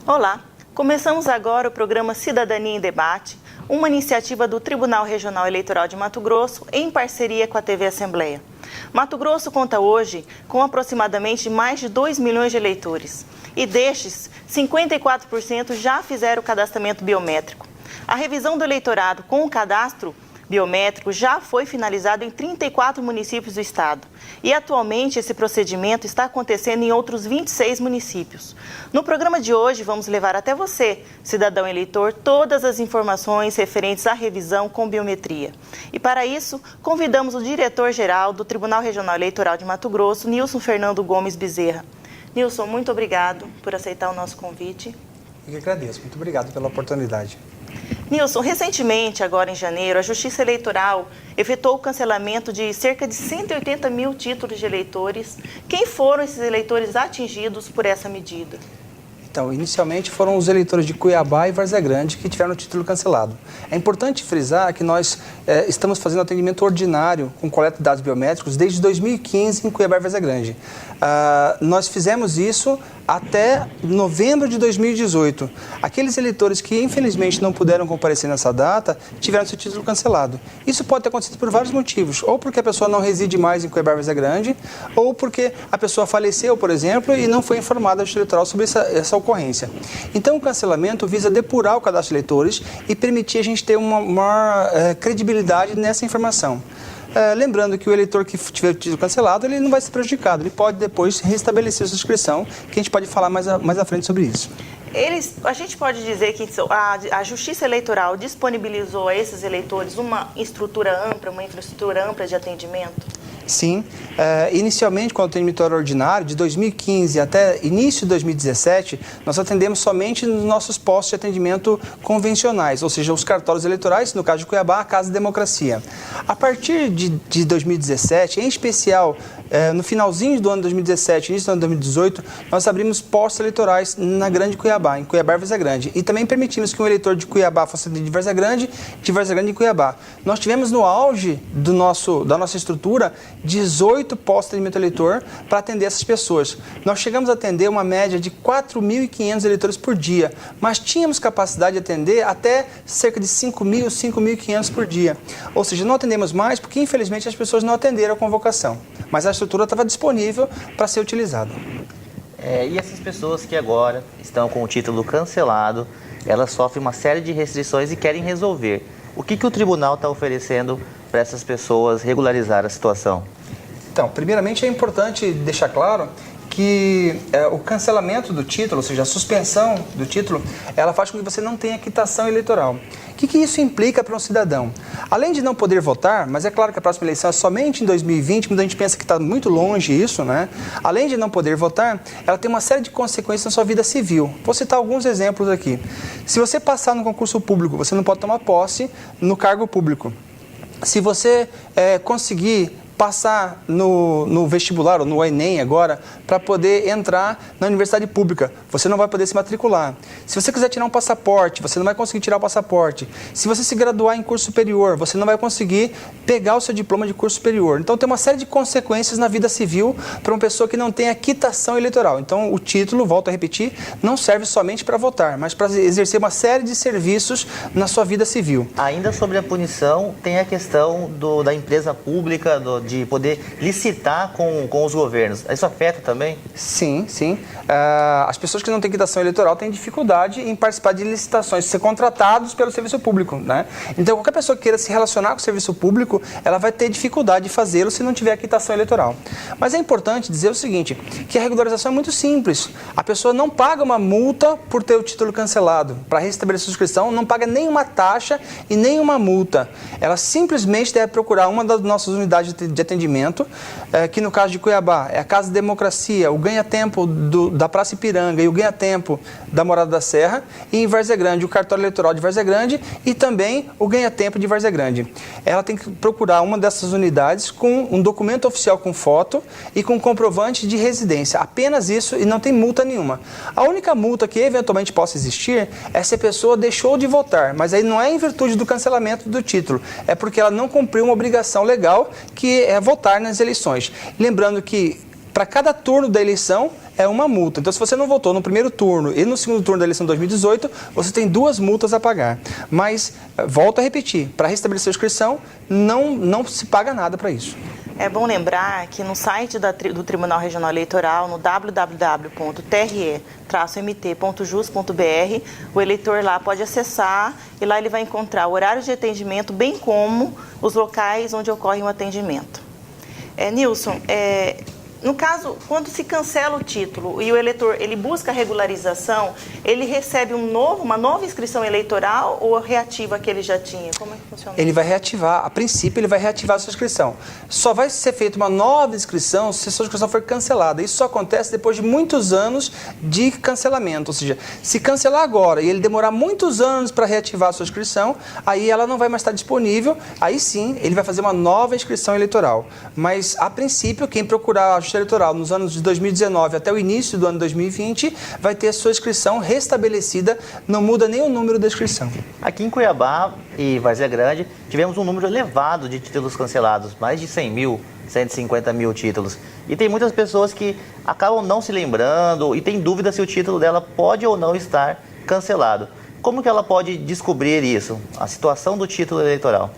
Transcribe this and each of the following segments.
Olá, começamos agora o programa Cidadania em Debate, uma iniciativa do Tribunal Regional Eleitoral de Mato Grosso em parceria com a TV Assembleia. Mato Grosso conta hoje com aproximadamente mais de 2 milhões de eleitores e destes, 54% já fizeram o cadastramento biométrico. A revisão do eleitorado com o cadastro biométrico já foi finalizado em 34 municípios do estado e atualmente esse procedimento está acontecendo em outros 26 municípios. No programa de hoje vamos levar até você, cidadão eleitor, todas as informações referentes à revisão com biometria. E para isso, convidamos o diretor-geral do Tribunal Regional Eleitoral de Mato Grosso, Nilson Fernando Gomes Bezerra. Nilson, muito obrigado por aceitar o nosso convite. Eu que agradeço, muito obrigado pela oportunidade. Nilson, recentemente, agora em janeiro, a Justiça Eleitoral efetuou o cancelamento de cerca de 180 mil títulos de eleitores. Quem foram esses eleitores atingidos por essa medida? Então, inicialmente foram os eleitores de Cuiabá e Várzea Grande que tiveram o título cancelado. É importante frisar que nós estamos fazendo atendimento ordinário com coleta de dados biométricos desde 2015 em Cuiabá e Várzea Grande. Nós fizemos isso até novembro de 2018. Aqueles eleitores que infelizmente não puderam comparecer nessa data tiveram seu título cancelado. Isso pode ter acontecido por vários motivos, ou porque a pessoa não reside mais em Cuiabá e Várzea Grande, ou porque a pessoa faleceu, por exemplo, e não foi informada a Justiça Eleitoral sobre essa ocorrência. Então o cancelamento visa depurar o cadastro de eleitores e permitir a gente ter uma maior credibilidade nessa informação. Lembrando que o eleitor que tiver o título cancelado, ele não vai ser prejudicado, ele pode depois restabelecer a sua inscrição, que a gente pode falar mais à frente sobre isso. A gente pode dizer que a Justiça Eleitoral disponibilizou a esses eleitores uma estrutura ampla, uma infraestrutura ampla de atendimento? Sim. Inicialmente, com o atendimento ordinário, de 2015 até início de 2017, nós atendemos somente nos nossos postos de atendimento convencionais, ou seja, os cartórios eleitorais, no caso de Cuiabá, a Casa Democracia. A partir de 2017, em especial, no finalzinho do ano de 2017, início do ano de 2018, nós abrimos postos eleitorais na Grande Cuiabá, em Cuiabá e Várzea Grande. E também permitimos que um eleitor de Cuiabá fosse atendido de Várzea Grande em Cuiabá. Nós tivemos no auge da nossa estrutura 18 postos de atendimento eleitor para atender essas pessoas. Nós chegamos a atender uma média de 4.500 eleitores por dia, mas tínhamos capacidade de atender até cerca de 5.000, 5.500 por dia. Ou seja, não atendemos mais porque, infelizmente, as pessoas não atenderam a convocação. Mas a estrutura estava disponível para ser utilizada. E essas pessoas que agora estão com o título cancelado, elas sofrem uma série de restrições e querem resolver. O que o tribunal está oferecendo para essas pessoas regularizar a situação? Então, primeiramente é importante deixar claro que o cancelamento do título, ou seja, a suspensão do título, ela faz com que você não tenha quitação eleitoral. O que isso implica para um cidadão? Além de não poder votar, mas é claro que a próxima eleição é somente em 2020, muita gente pensa que está muito longe isso, né? Além de não poder votar, ela tem uma série de consequências na sua vida civil. Vou citar alguns exemplos aqui. Se você passar no concurso público, você não pode tomar posse no cargo público. Se você conseguir passar no vestibular ou no Enem agora para poder entrar na universidade pública, você não vai poder se matricular. Se você quiser tirar um passaporte, você não vai conseguir tirar o passaporte. Se você se graduar em curso superior, você não vai conseguir pegar o seu diploma de curso superior. Então tem uma série de consequências na vida civil para uma pessoa que não tem a quitação eleitoral. Então o título, volto a repetir, não serve somente para votar, mas para exercer uma série de serviços na sua vida civil. Ainda sobre a punição, tem a questão da empresa pública, de poder licitar com os governos. Isso afeta também? Sim, sim. As pessoas que não têm quitação eleitoral têm dificuldade em participar de licitações, ser contratados pelo serviço público, né? Então, qualquer pessoa que queira se relacionar com o serviço público, ela vai ter dificuldade de fazê-lo se não tiver a quitação eleitoral. Mas é importante dizer o seguinte, que a regularização é muito simples. A pessoa não paga uma multa por ter o título cancelado. Para restabelecer a inscrição, não paga nenhuma taxa e nenhuma multa. Ela simplesmente deve procurar uma das nossas unidades de atendimento, que no caso de Cuiabá é a Casa Democracia, o ganha-tempo da Praça Ipiranga e o ganha-tempo da Morada da Serra, e em Várzea Grande o cartório eleitoral de Várzea Grande e também o ganha-tempo de Várzea Grande. Ela tem que procurar uma dessas unidades com um documento oficial com foto e com comprovante de residência. Apenas isso e não tem multa nenhuma. A única multa que eventualmente possa existir é se a pessoa deixou de votar, mas aí não é em virtude do cancelamento do título, é porque ela não cumpriu uma obrigação legal que é votar nas eleições. Lembrando que Para cada turno da eleição é uma multa. Então, se você não votou no primeiro turno e no segundo turno da eleição de 2018, você tem 2 multas a pagar. Mas, volto a repetir, para restabelecer a inscrição, não se paga nada para isso. É bom lembrar que no site do Tribunal Regional Eleitoral, no www.tre-mt.jus.br, o eleitor lá pode acessar e lá ele vai encontrar o horário de atendimento, bem como os locais onde ocorre o atendimento. Nilson, no caso, quando se cancela o título e o eleitor ele busca a regularização, ele recebe uma nova inscrição eleitoral ou reativa a que ele já tinha? Como é que funciona? Ele vai reativar, a princípio ele vai reativar a sua inscrição. Só vai ser feita uma nova inscrição se a sua inscrição for cancelada. Isso só acontece depois de muitos anos de cancelamento. Ou seja, se cancelar agora e ele demorar muitos anos para reativar a sua inscrição, aí ela não vai mais estar disponível, aí sim ele vai fazer uma nova inscrição eleitoral. Mas, a princípio, quem procurar a Justiça Eleitoral nos anos de 2019 até o início do ano 2020 vai ter a sua inscrição restabelecida, não muda nem o número da inscrição. Aqui em Cuiabá e Várzea Grande tivemos um número elevado de títulos cancelados, mais de 100 mil, 150 mil títulos. E tem muitas pessoas que acabam não se lembrando e tem dúvida se o título dela pode ou não estar cancelado. Como que ela pode descobrir isso, a situação do título eleitoral?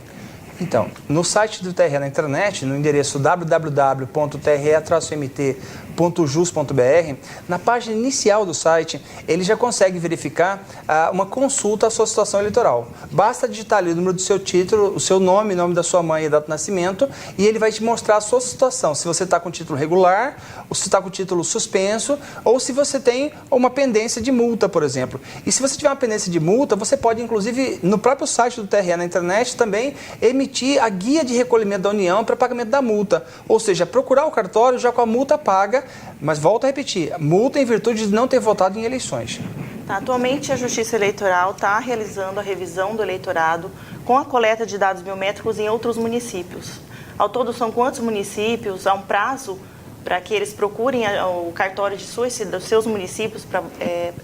Então, no site do TRE na internet, no endereço www.tre-mt.jus.br, na página inicial do site, ele já consegue verificar uma consulta à sua situação eleitoral. Basta digitar ali o número do seu título, o seu nome, nome da sua mãe e data de nascimento, e ele vai te mostrar a sua situação, se você está com título regular, ou se está com título suspenso, ou se você tem uma pendência de multa, por exemplo. E se você tiver uma pendência de multa, você pode, inclusive, no próprio site do TRE na internet, também emitir a guia de recolhimento da União para pagamento da multa. Ou seja, procurar o cartório já com a multa paga, mas volto a repetir, multa em virtude de não ter votado em eleições. Atualmente, a Justiça Eleitoral está realizando a revisão do eleitorado com a coleta de dados biométricos em outros municípios. Ao todo, são quantos municípios? Há um prazo para que eles procurem o cartório dos seus municípios para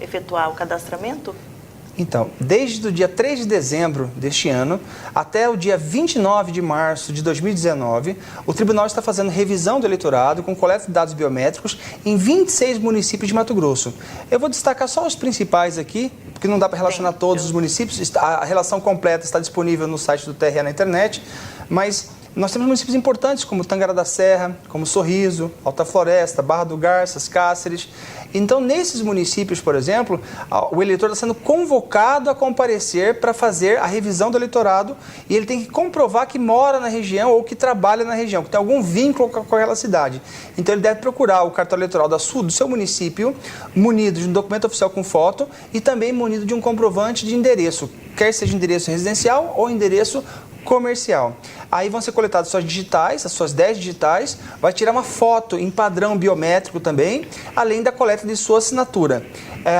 efetuar o cadastramento? Então, desde o dia 3 de dezembro deste ano até o dia 29 de março de 2019, o Tribunal está fazendo revisão do eleitorado com coleta de dados biométricos em 26 municípios de Mato Grosso. Eu vou destacar só os principais aqui, porque não dá para relacionar todos os municípios. A relação completa está disponível no site do TRE na internet, mas nós temos municípios importantes como Tangará da Serra, como Sorriso, Alta Floresta, Barra do Garças, Cáceres. Então, nesses municípios, por exemplo, o eleitor está sendo convocado a comparecer para fazer a revisão do eleitorado e ele tem que comprovar que mora na região ou que trabalha na região, que tem algum vínculo com aquela cidade. Então, ele deve procurar o cartório eleitoral do seu município, munido de um documento oficial com foto e também munido de um comprovante de endereço, quer seja endereço residencial ou endereço comercial. Aí vão ser coletadas suas digitais, as suas 10 digitais, vai tirar uma foto em padrão biométrico também, além da coleta de sua assinatura.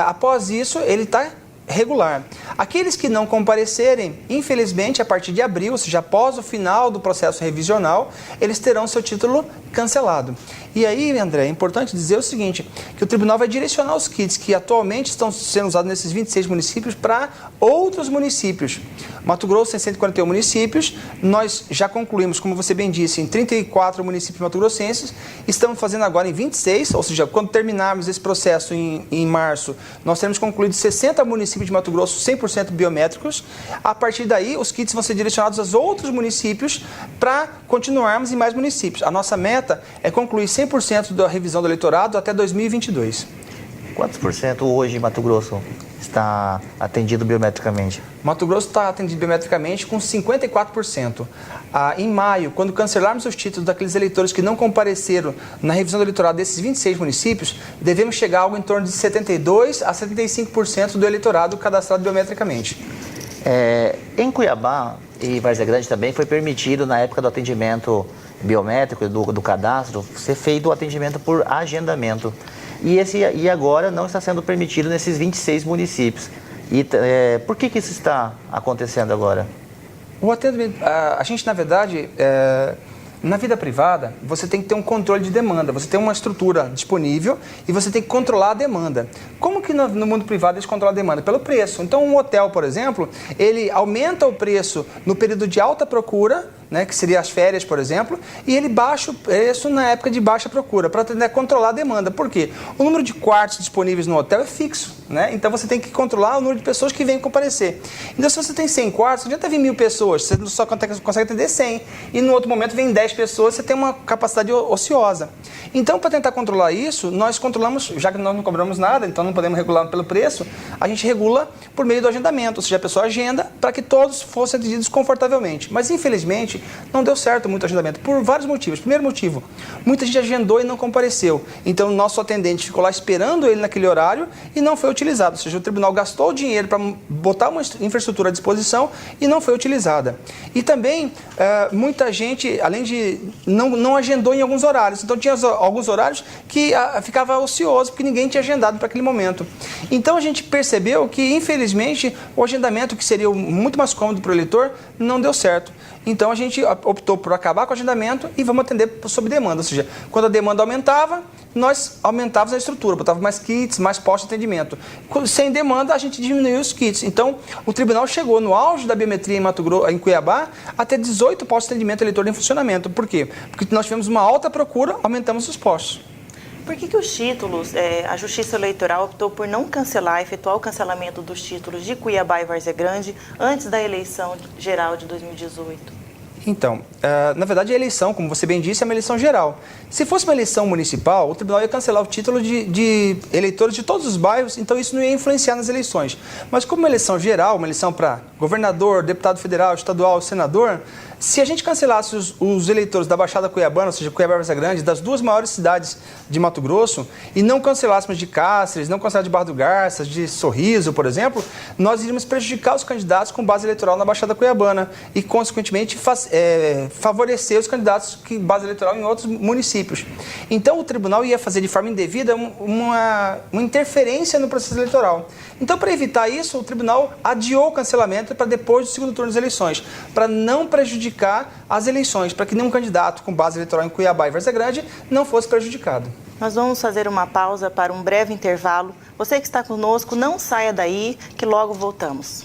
Após isso, ele está regular. Aqueles que não comparecerem, infelizmente, a partir de abril, ou seja, após o final do processo revisional, eles terão seu título cancelado. E aí, André, é importante dizer o seguinte, que o tribunal vai direcionar os kits que atualmente estão sendo usados nesses 26 municípios para outros municípios. Mato Grosso tem 141 municípios, nós já concluímos, como você bem disse, em 34 municípios mato-grossenses, estamos fazendo agora em 26, ou seja, quando terminarmos esse processo em março, nós teremos concluído 60 municípios de Mato Grosso 100% biométricos. A partir daí, os kits vão ser direcionados aos outros municípios para continuarmos em mais municípios. A nossa meta é concluir 100% da revisão do eleitorado até 2022. Quantos por cento hoje em Mato Grosso está atendido biometricamente? Mato Grosso está atendido biometricamente com 54%. Em maio, quando cancelarmos os títulos daqueles eleitores que não compareceram na revisão do eleitorado desses 26 municípios, devemos chegar a algo em torno de 72% a 75% do eleitorado cadastrado biometricamente. Em Cuiabá e Várzea Grande também foi permitido, na época do atendimento biométrico, do cadastro, ser feito o atendimento por agendamento. E agora não está sendo permitido nesses 26 municípios. Por que isso está acontecendo agora? O atendimento, a gente, na verdade, na vida privada, você tem que ter um controle de demanda. Você tem uma estrutura disponível e você tem que controlar a demanda. Como que no mundo privado eles controlam a demanda? Pelo preço. Então, um hotel, por exemplo, ele aumenta o preço no período de alta procura, né, que seria as férias, por exemplo, e ele baixa o preço na época de baixa procura, para tentar controlar a demanda. Por quê? O número de quartos disponíveis no hotel é fixo, né? Então você tem que controlar o número de pessoas que vêm comparecer. Então se você tem 100 quartos, não adianta vir 1.000 pessoas, você só consegue atender 100, e no outro momento vem 10 pessoas, você tem uma capacidade ociosa. Então, para tentar controlar isso, nós controlamos, já que nós não cobramos nada, então não podemos regular pelo preço, a gente regula por meio do agendamento, ou seja, a pessoa agenda para que todos fossem atendidos confortavelmente. Mas, infelizmente, não deu certo muito o agendamento, por vários motivos. Primeiro motivo, muita gente agendou e não compareceu. Então, o nosso atendente ficou lá esperando ele naquele horário e não foi utilizado. Ou seja, o tribunal gastou o dinheiro para botar uma infraestrutura à disposição e não foi utilizada. E também, muita gente, além de não agendou em alguns horários. Então, tinha alguns horários que ficava ocioso, porque ninguém tinha agendado para aquele momento. Então, a gente percebeu que, infelizmente, o agendamento, que seria muito mais cômodo para o eleitor, não deu certo. Então, a gente optou por acabar com o agendamento e vamos atender sob demanda. Ou seja, quando a demanda aumentava, nós aumentávamos a estrutura, botávamos mais kits, mais postos de atendimento. Sem demanda, a gente diminuiu os kits. Então, o tribunal chegou no auge da biometria em Cuiabá a ter 18 postos de atendimento eleitor em funcionamento. Por quê? Porque nós tivemos uma alta procura, aumentamos os postos. Por que os títulos, a Justiça Eleitoral optou por não efetuar o cancelamento dos títulos de Cuiabá e Várzea Grande antes da eleição geral de 2018? Então, na verdade, a eleição, como você bem disse, é uma eleição geral. Se fosse uma eleição municipal, o tribunal ia cancelar o título de eleitores de todos os bairros, então isso não ia influenciar nas eleições. Mas como uma eleição geral, uma eleição para governador, deputado federal, estadual, senador, se a gente cancelasse os eleitores da Baixada Cuiabana, ou seja, Cuiabá e Várzea Grande, das duas maiores cidades de Mato Grosso, e não cancelássemos de Cáceres, não cancelássemos de Barra do Garças, de Sorriso, por exemplo, nós iríamos prejudicar os candidatos com base eleitoral na Baixada Cuiabana e, consequentemente, favorecer os candidatos com base eleitoral em outros municípios. Então, o tribunal ia fazer de forma indevida uma interferência no processo eleitoral. Então, para evitar isso, o tribunal adiou o cancelamento para depois do segundo turno das eleições, para não prejudicar as eleições, para que nenhum candidato com base eleitoral em Cuiabá e Várzea Grande não fosse prejudicado. Nós vamos fazer uma pausa para um breve intervalo. Você que está conosco, não saia daí, que logo voltamos.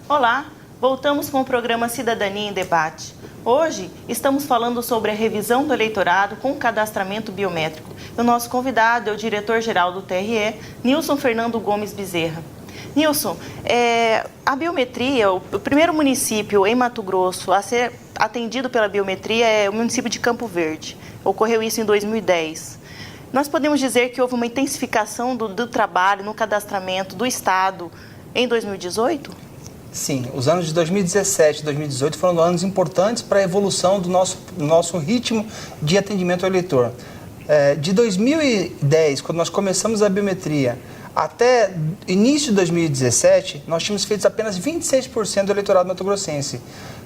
Olá, voltamos com o programa Cidadania em Debate. Hoje estamos falando sobre a revisão do eleitorado com cadastramento biométrico. O nosso convidado é o diretor-geral do TRE, Nilson Fernando Gomes Bezerra. Nilson, a biometria, o primeiro município em Mato Grosso a ser atendido pela biometria é o município de Campo Verde. Ocorreu isso em 2010. Nós podemos dizer que houve uma intensificação do trabalho no cadastramento do Estado em 2018? Sim, os anos de 2017 e 2018 foram anos importantes para a evolução do nosso ritmo de atendimento ao eleitor. De 2010, quando nós começamos a biometria, até início de 2017, nós tínhamos feito apenas 26% do eleitorado mato-grossense.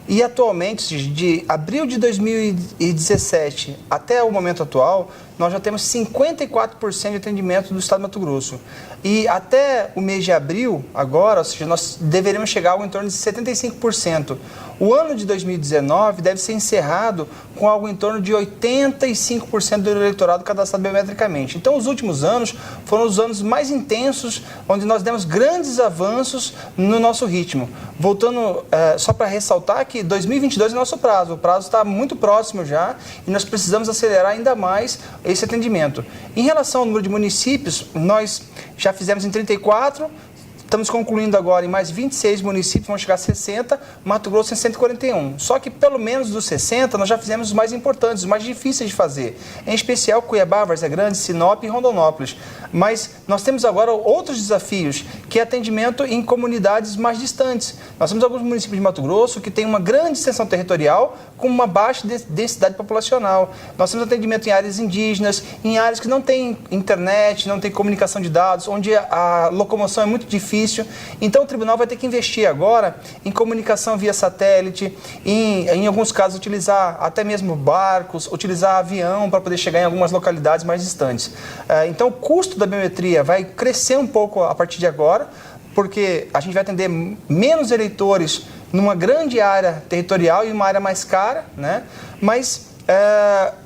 E atualmente, de abril de 2017 até o momento atual, nós já temos 54% de atendimento do Estado de Mato Grosso. E até o mês de abril, agora, ou seja, nós deveríamos chegar a algo em torno de 75%. O ano de 2019 deve ser encerrado com algo em torno de 85% do eleitorado cadastrado biometricamente. Então, os últimos anos foram os anos mais intensos, onde nós demos grandes avanços no nosso ritmo. Voltando, só para ressaltar que 2022 é nosso prazo. O prazo está muito próximo já e nós precisamos acelerar ainda mais esse atendimento. Em relação ao número de municípios, nós já fizemos em 34, estamos concluindo agora em mais 26 municípios, vamos chegar a 60, Mato Grosso em 141. Só que pelo menos dos 60 nós já fizemos os mais importantes, os mais difíceis de fazer. Em especial Cuiabá, Várzea Grande, Sinop e Rondonópolis. Mas nós temos agora outros desafios, que é atendimento em comunidades mais distantes. Nós temos alguns municípios de Mato Grosso que têm uma grande extensão territorial com uma baixa densidade populacional. Nós temos atendimento em áreas indígenas, em áreas que não tem internet, não tem comunicação de dados, onde a locomoção é muito difícil. Então o tribunal vai ter que investir agora em comunicação via satélite, em alguns casos utilizar até mesmo barcos, utilizar avião para poder chegar em algumas localidades mais distantes. Então o custo da biometria vai crescer um pouco a partir de agora, porque a gente vai atender menos eleitores numa grande área territorial e uma área mais cara, né? Mas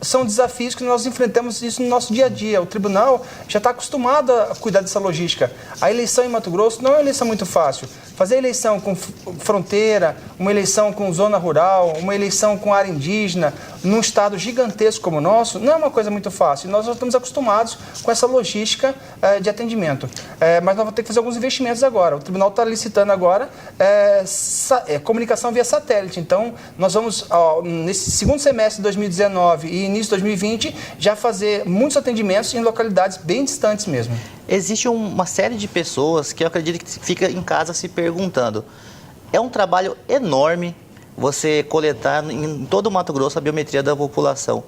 são desafios que nós enfrentamos isso no nosso dia a dia. O tribunal já está acostumado a cuidar dessa logística. A eleição em Mato Grosso não é uma eleição muito fácil. Fazer eleição com fronteira, uma eleição com zona rural, uma eleição com área indígena, num estado gigantesco como o nosso, não é uma coisa muito fácil. Nós já estamos acostumados com essa logística de atendimento. Mas nós vamos ter que fazer alguns investimentos agora. O tribunal está licitando agora comunicação via satélite. Então, nós vamos, nesse segundo semestre de 2019 e início de 2020, já fazer muitos atendimentos em localidades bem distantes mesmo. Existe uma série de pessoas que eu acredito que fica em casa se perguntando. É um trabalho enorme você coletar em todo o Mato Grosso a biometria da população.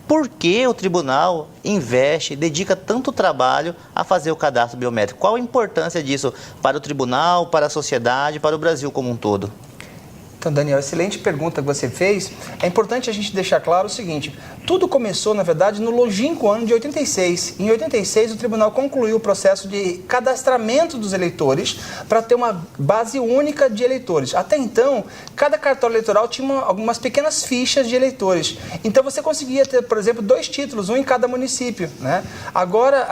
Por que o tribunal investe, dedica tanto trabalho a fazer o cadastro biométrico? Qual a importância disso para o tribunal, para a sociedade, para o Brasil como um todo? Então, Daniel, excelente pergunta que você fez. É importante a gente deixar claro o seguinte: tudo começou, na verdade, no longínquo ano de 86. Em 86, o tribunal concluiu o processo de cadastramento dos eleitores para ter uma base única de eleitores. Até então, cada cartório eleitoral tinha algumas pequenas fichas de eleitores. Então, você conseguia ter, por exemplo, 2 títulos, um em cada município, né? Agora,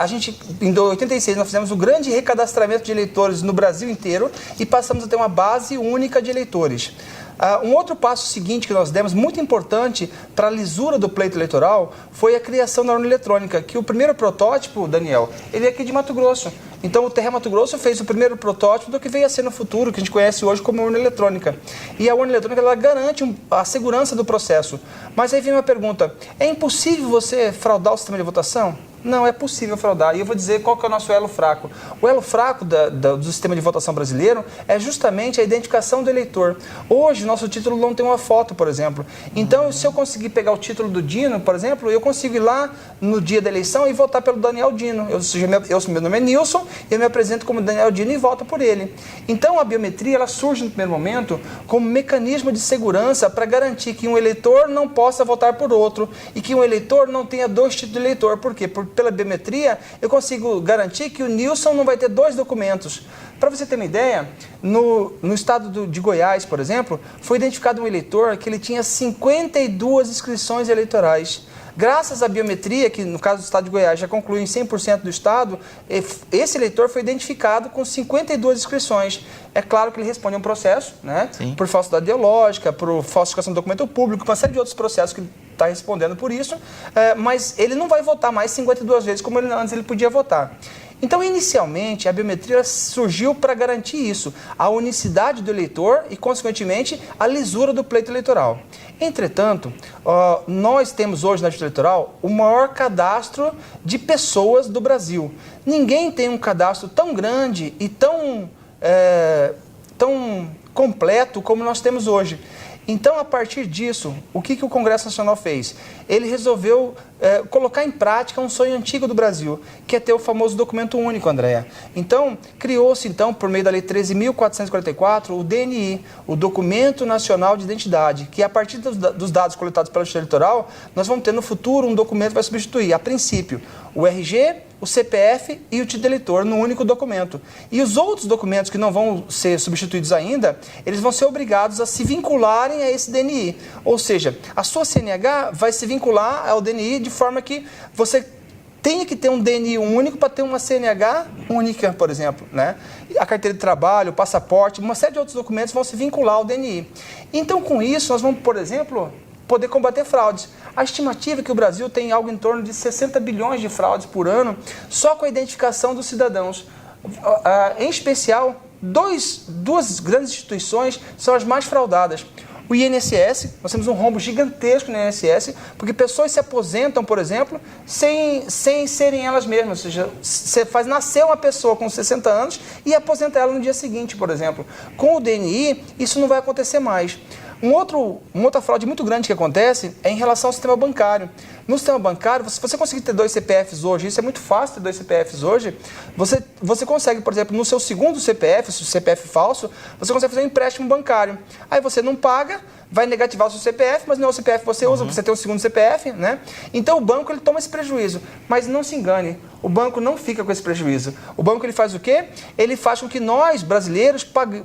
em 86, nós fizemos um grande recadastramento de eleitores no Brasil inteiro e passamos a ter uma base única de eleitores. Um outro passo seguinte que nós demos, muito importante para a lisura do pleito eleitoral, foi a criação da urna eletrônica, que o primeiro protótipo, Daniel, ele é aqui de Mato Grosso. Então, o TRE Mato Grosso fez o primeiro protótipo do que veio a ser no futuro, que a gente conhece hoje como urna eletrônica. E a urna eletrônica, ela garante a segurança do processo. Mas aí vem uma pergunta: é impossível você fraudar o sistema de votação? Não, é possível fraudar. E eu vou dizer qual que é o nosso elo fraco. O elo fraco do sistema de votação brasileiro é justamente a identificação do eleitor. Hoje, o nosso título não tem uma foto, por exemplo. Então, se eu conseguir pegar o título do Dino, por exemplo, eu consigo ir lá no dia da eleição e votar pelo Daniel Dino. Meu nome é Nilson, eu me apresento como Daniel Dino e voto por ele. Então, a biometria, ela surge no primeiro momento como mecanismo de segurança para garantir que um eleitor não possa votar por outro e que um eleitor não tenha 2 títulos de eleitor. Por quê? Pela biometria, eu consigo garantir que o Nilson não vai ter 2 documentos. Para você ter uma ideia, no estado de Goiás, por exemplo, foi identificado um eleitor que ele tinha 52 inscrições eleitorais. Graças à biometria, que no caso do estado de Goiás já concluiu em 100% do estado, esse eleitor foi identificado com 52 inscrições. É claro que ele responde a um processo, né? Por falsidade ideológica, por falsificação do documento público, uma série de outros processos que ele está respondendo por isso, mas ele não vai votar mais 52 vezes como antes ele podia votar. Então, inicialmente, a biometria surgiu para garantir isso, a unicidade do eleitor e, consequentemente, a lisura do pleito eleitoral. Entretanto, nós temos hoje na Justiça Eleitoral o maior cadastro de pessoas do Brasil. Ninguém tem um cadastro tão grande e tão completo como nós temos hoje. Então, a partir disso, o que o Congresso Nacional fez? Ele resolveu colocar em prática um sonho antigo do Brasil, que é ter o famoso documento único, Andréa. Então, criou-se, por meio da Lei 13.444, o DNI, o Documento Nacional de Identidade, que a partir dos dados coletados pela Justiça Eleitoral, nós vamos ter no futuro um documento que vai substituir, a princípio, o RG, o CPF e o título de eleitor no único documento. E os outros documentos que não vão ser substituídos ainda, eles vão ser obrigados a se vincularem a esse DNI. Ou seja, a sua CNH vai se vincular ao DNI de forma que você tenha que ter um DNI único para ter uma CNH única, por exemplo, né? A carteira de trabalho, o passaporte, uma série de outros documentos vão se vincular ao DNI. Então, com isso, nós vamos, por exemplo, poder combater fraudes. A estimativa é que o Brasil tem algo em torno de 60 bilhões de fraudes por ano só com a identificação dos cidadãos. Em especial, duas grandes instituições são as mais fraudadas. O INSS, nós temos um rombo gigantesco no INSS, porque pessoas se aposentam, por exemplo, sem serem elas mesmas. Ou seja, você faz nascer uma pessoa com 60 anos e aposenta ela no dia seguinte, por exemplo. Com o DNI, isso não vai acontecer mais. Uma outra fraude muito grande que acontece é em relação ao sistema bancário. no sistema bancário, se você conseguir ter 2 CPFs hoje, isso é muito fácil ter 2 CPFs hoje, você consegue, por exemplo, no seu segundo CPF, se o CPF falso, você consegue fazer um empréstimo bancário. Aí você não paga, vai negativar o seu CPF, mas não é o CPF que você usa, você tem um segundo CPF, né? Então o banco ele toma esse prejuízo, mas não se engane, o banco não fica com esse prejuízo. O banco ele faz o quê? Ele faz com que nós, brasileiros,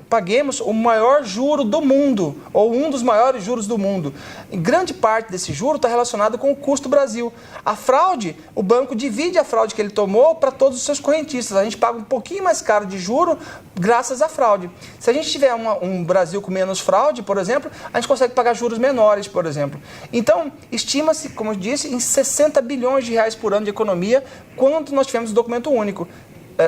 paguemos o maior juro do mundo, ou um dos maiores juros do mundo. E grande parte desse juro está relacionado com o custo do Brasil. A fraude, o banco divide a fraude que ele tomou para todos os seus correntistas. A gente paga um pouquinho mais caro de juro graças à fraude. Se a gente tiver um Brasil com menos fraude, por exemplo, a gente consegue pagar juros menores, por exemplo. Então, estima-se, como eu disse, em 60 bilhões de reais por ano de economia quando nós tivemos o documento único.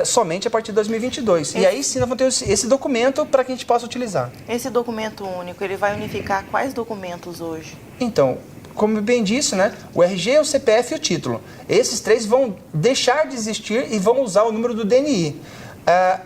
Somente a partir de 2022. E aí sim nós vamos ter esse documento para que a gente possa utilizar. Esse documento único, ele vai unificar quais documentos hoje? Então, como bem disse, né, o RG, o CPF e o título. Esses 3 vão deixar de existir e vão usar o número do DNI.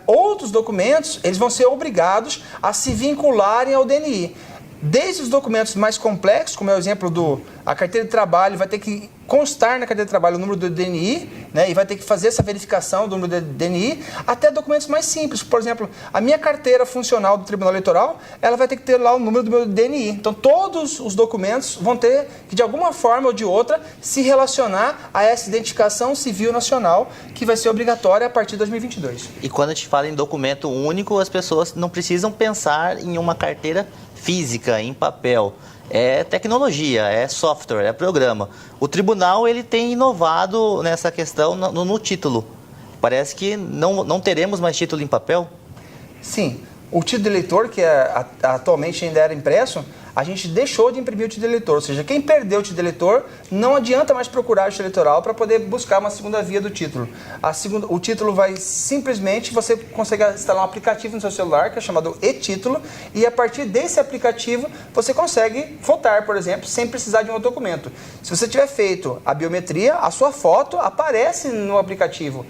Outros documentos, eles vão ser obrigados a se vincularem ao DNI. Desde os documentos mais complexos, como é o exemplo a carteira de trabalho, vai ter que constar na carteira de trabalho o número do DNI, né, e vai ter que fazer essa verificação do número do DNI, até documentos mais simples. Por exemplo, a minha carteira funcional do Tribunal Eleitoral, ela vai ter que ter lá o número do meu DNI. Então, todos os documentos vão ter que, de alguma forma ou de outra, se relacionar a essa identificação civil nacional, que vai ser obrigatória a partir de 2022. E quando a gente fala em documento único, as pessoas não precisam pensar em uma carteira física, em papel. É tecnologia, é software, é programa. O tribunal ele tem inovado nessa questão no título. Parece que não teremos mais título em papel? Sim. O título de eleitor, que atualmente ainda era impresso, a gente deixou de imprimir o título de eleitor. Ou seja, quem perdeu o título de eleitor, não adianta mais procurar o título eleitoral para poder buscar uma segunda via do título. O título vai simplesmente, você consegue instalar um aplicativo no seu celular, que é chamado e-título, e a partir desse aplicativo, você consegue votar, por exemplo, sem precisar de um outro documento. Se você tiver feito a biometria, a sua foto aparece no aplicativo.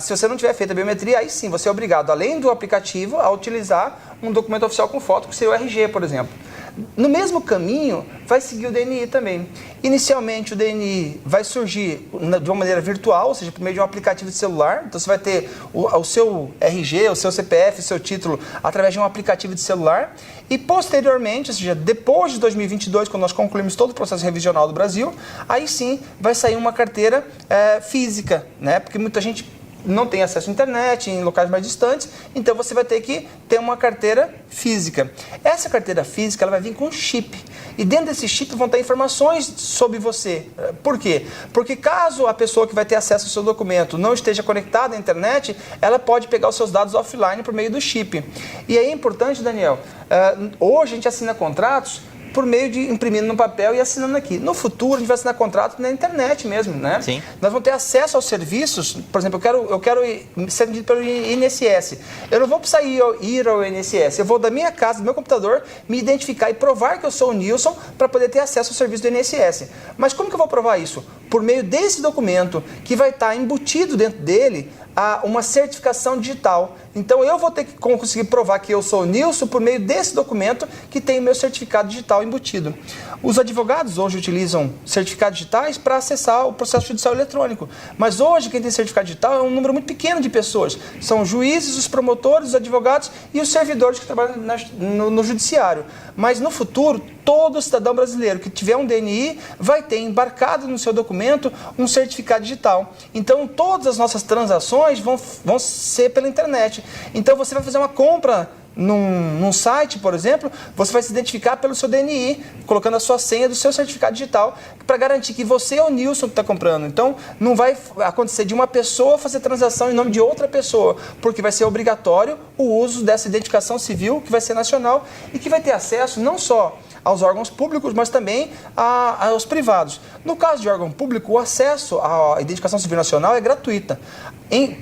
Se você não tiver feito a biometria, aí sim, você é obrigado, além do aplicativo, a utilizar um documento oficial com foto, que seria o RG, por exemplo. No mesmo caminho, vai seguir o DNI também. Inicialmente, o DNI vai surgir de uma maneira virtual, ou seja, por meio de um aplicativo de celular. Então, você vai ter o seu RG, o seu CPF, o seu título, através de um aplicativo de celular. E, posteriormente, ou seja, depois de 2022, quando nós concluímos todo o processo revisional do Brasil, aí sim vai sair uma carteira física, né? Porque muita gente não tem acesso à internet, em locais mais distantes, então você vai ter que ter uma carteira física. Essa carteira física ela vai vir com um chip, e dentro desse chip vão ter informações sobre você. Por quê? Porque caso a pessoa que vai ter acesso ao seu documento não esteja conectada à internet, ela pode pegar os seus dados offline por meio do chip. E aí é importante, Daniel, hoje a gente assina contratos por meio de imprimindo no papel e assinando aqui. No futuro, a gente vai assinar contrato na internet mesmo, né? Sim. Nós vamos ter acesso aos serviços, por exemplo, eu quero ser atendido pelo INSS. Eu não vou precisar ir ao INSS, eu vou da minha casa, do meu computador, me identificar e provar que eu sou o Nilson para poder ter acesso ao serviço do INSS. Mas como que eu vou provar isso? Por meio desse documento, que vai estar embutido dentro dele uma certificação digital. Então, eu vou ter que conseguir provar que eu sou o Nilson por meio desse documento que tem o meu certificado digital embutido. Os advogados hoje utilizam certificados digitais para acessar o processo judicial eletrônico. Mas hoje, quem tem certificado digital é um número muito pequeno de pessoas. São os juízes, os promotores, os advogados e os servidores que trabalham no judiciário. Mas, no futuro, todo cidadão brasileiro que tiver um DNI vai ter embarcado no seu documento um certificado digital. Então, todas as nossas transações vão ser pela internet. Então, você vai fazer uma compra num site, por exemplo, você vai se identificar pelo seu DNI, colocando a sua senha do seu certificado digital, para garantir que você é o Nilson que está comprando. Então, não vai acontecer de uma pessoa fazer transação em nome de outra pessoa, porque vai ser obrigatório o uso dessa identificação civil, que vai ser nacional e que vai ter acesso não só aos órgãos públicos, mas também aos privados. No caso de órgão público, o acesso à identificação civil nacional é gratuita.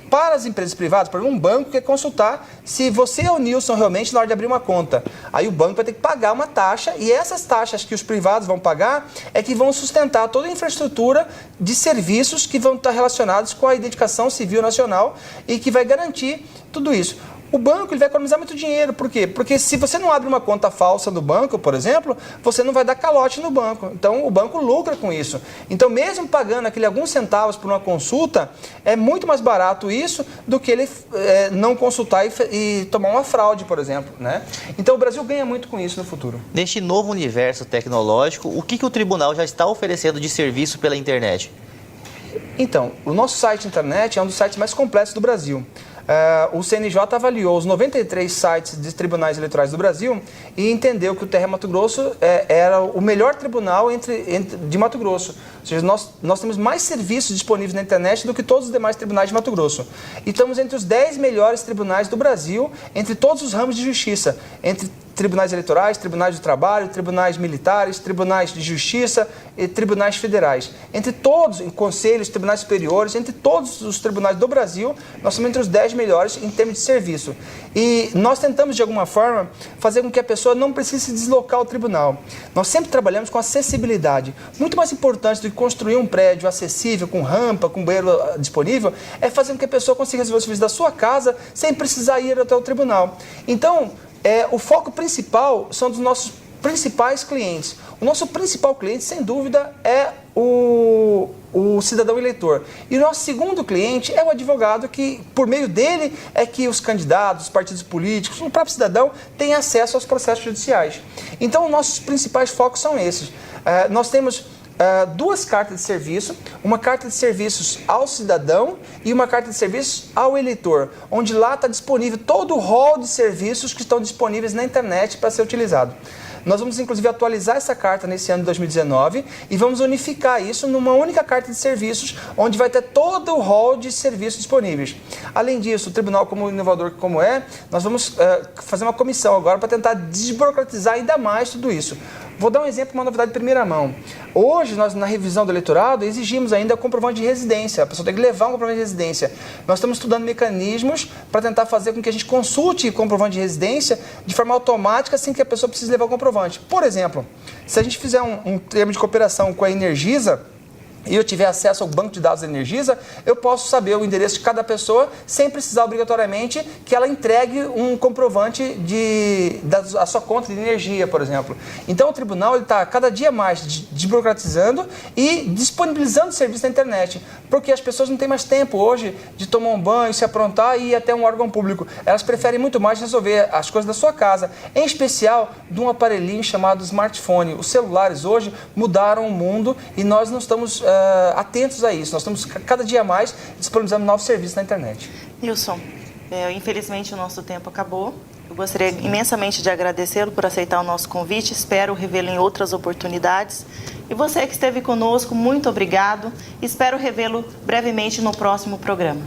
Para as empresas privadas, por exemplo, um banco quer consultar se você é o Nilson realmente na hora de abrir uma conta. Aí o banco vai ter que pagar uma taxa, e essas taxas que os privados vão pagar é que vão sustentar toda a infraestrutura de serviços que vão estar relacionados com a identificação civil nacional e que vai garantir tudo isso. o banco ele vai economizar muito dinheiro. Por quê? Porque se você não abre uma conta falsa no banco, por exemplo, você não vai dar calote no banco. Então, o banco lucra com isso. Então, mesmo pagando alguns centavos por uma consulta, é muito mais barato isso do que ele não consultar e tomar uma fraude, por exemplo, né? Então, o Brasil ganha muito com isso no futuro. Neste novo universo tecnológico, o que o tribunal já está oferecendo de serviço pela internet? Então, o nosso site internet é um dos sites mais completos do Brasil. O CNJ avaliou os 93 sites de tribunais eleitorais do Brasil e entendeu que o TRE Mato Grosso era o melhor tribunal de Mato Grosso. Ou seja, nós temos mais serviços disponíveis na internet do que todos os demais tribunais de Mato Grosso. E estamos entre os 10 melhores tribunais do Brasil, entre todos os ramos de justiça, entre tribunais eleitorais, tribunais do trabalho, tribunais militares, tribunais de justiça e tribunais federais. Entre todos, em conselhos, tribunais superiores, entre todos os tribunais do Brasil, nós somos entre os 10 melhores em termos de serviço. E nós tentamos, de alguma forma, fazer com que a pessoa não precise se deslocar ao tribunal. Nós sempre trabalhamos com acessibilidade. Muito mais importante do que construir um prédio acessível, com rampa, com banheiro disponível, é fazer com que a pessoa consiga resolver os serviços da sua casa sem precisar ir até o tribunal. Então, o foco principal são dos nossos principais clientes. O nosso principal cliente, sem dúvida, é o cidadão eleitor. E o nosso segundo cliente é o advogado, que por meio dele é que os candidatos, os partidos políticos, o próprio cidadão tem acesso aos processos judiciais. Então, nossos principais focos são esses. Nós temos duas cartas de serviço, uma carta de serviços ao cidadão e uma carta de serviços ao eleitor, onde lá está disponível todo o rol de serviços que estão disponíveis na internet para ser utilizado. Nós vamos, inclusive, atualizar essa carta nesse ano de 2019 e vamos unificar isso numa única carta de serviços, onde vai ter todo o rol de serviços disponíveis. Além disso, o tribunal, como inovador como nós vamos fazer uma comissão agora para tentar desburocratizar ainda mais tudo isso. Vou dar um exemplo, uma novidade de primeira mão. Hoje, nós, na revisão do eleitorado, exigimos ainda comprovante de residência. A pessoa tem que levar um comprovante de residência. Nós estamos estudando mecanismos para tentar fazer com que a gente consulte comprovante de residência de forma automática, sem que a pessoa precise levar o comprovante. Por exemplo, se a gente fizer um termo de cooperação com a Energisa, e eu tiver acesso ao banco de dados da Energisa, eu posso saber o endereço de cada pessoa sem precisar obrigatoriamente que ela entregue um comprovante da sua conta de energia, por exemplo. Então o tribunal está cada dia mais desburocratizando e disponibilizando serviços na internet, porque as pessoas não têm mais tempo hoje de tomar um banho, se aprontar e ir até um órgão público. Elas preferem muito mais resolver as coisas da sua casa, em especial de um aparelhinho chamado smartphone. Os celulares hoje mudaram o mundo e nós não estamos atentos a isso. Nós estamos cada dia mais disponibilizando novos serviços na internet. Nilson, infelizmente o nosso tempo acabou. Eu gostaria imensamente de agradecê-lo por aceitar o nosso convite. Espero revê-lo em outras oportunidades. E você que esteve conosco, muito obrigado. Espero revê-lo brevemente no próximo programa.